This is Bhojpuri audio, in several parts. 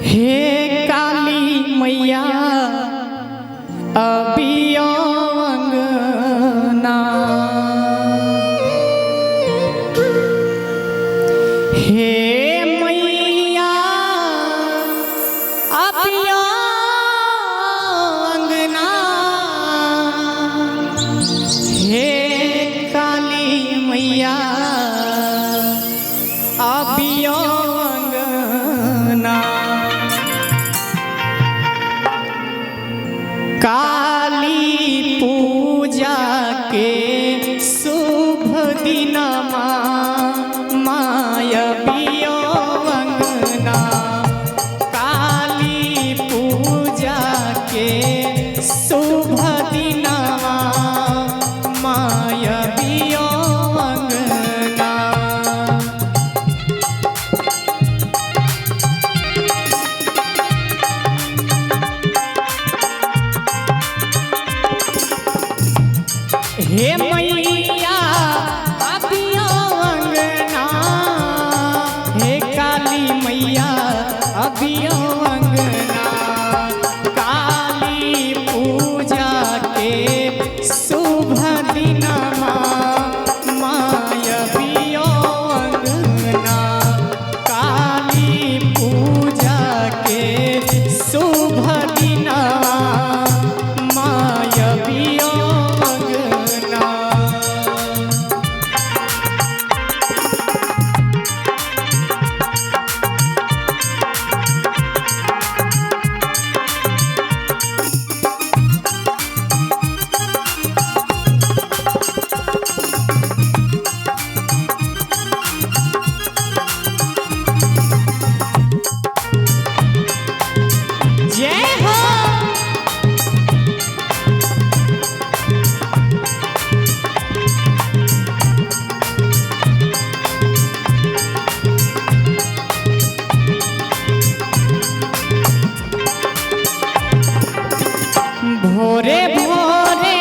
हे काली मैया अबियो अंगना, हे मैया अबियो अंगना, हे काली मैया अबियो अंगना। काली पूजा के शुभ दिनमा मायबियो अंगना, काली पूजा के शुभ दिनमा मायबियो अंगना। हे मैया अबियो अंगना, हे काली मैया अबियो अंगना, काली पूजा के शुभ दिनमा मायबियो अंगना, काली पूजा के शुभ दिनमा मायबियो भोरे भोरे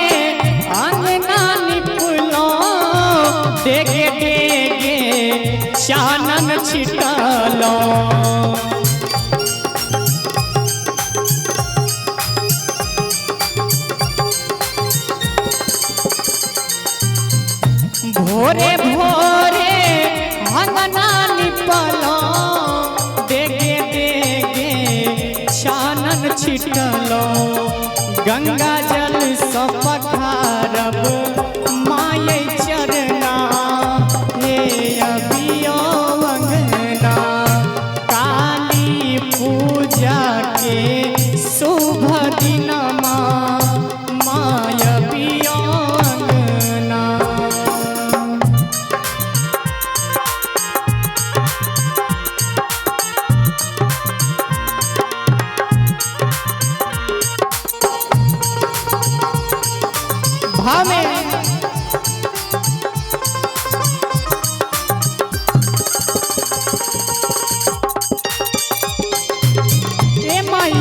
अंगना निपलो, देगे देगे चानन छिटलो, भोरे भोरे अंगना निपलो, देगे देगे चानन छिटलो, गंगा जल सपखारब माये चरना, हे अबियो अंगना, काली पूजा के शुभ दिनमा मायबियो अंगना। भावे ए माई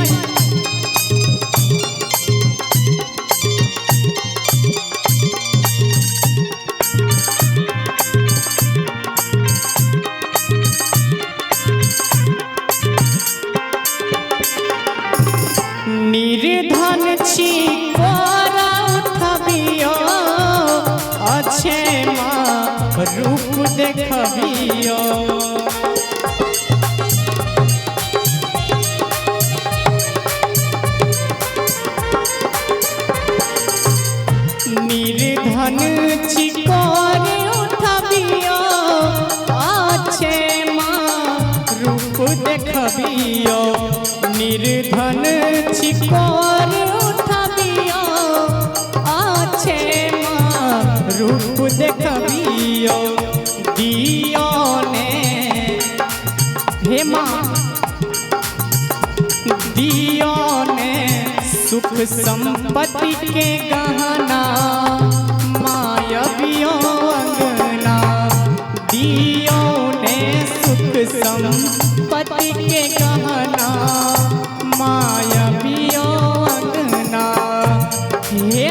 निर्धन छी कोरा उठबियो, अच्छे माँ रूप देखबियो, निर्धन छी कोरे उठबियो, अच्छे माँ रूप देखबियो, निर्धन छी कोरे उठबियो, अच्छे माँ रूप देखबियो, दियो ने हे माँ दियो ने सुख संपत्ति के गहना मायबियो अंगना, दियो ने सुख संपत्ति के गहना मायबियो अंगना, हे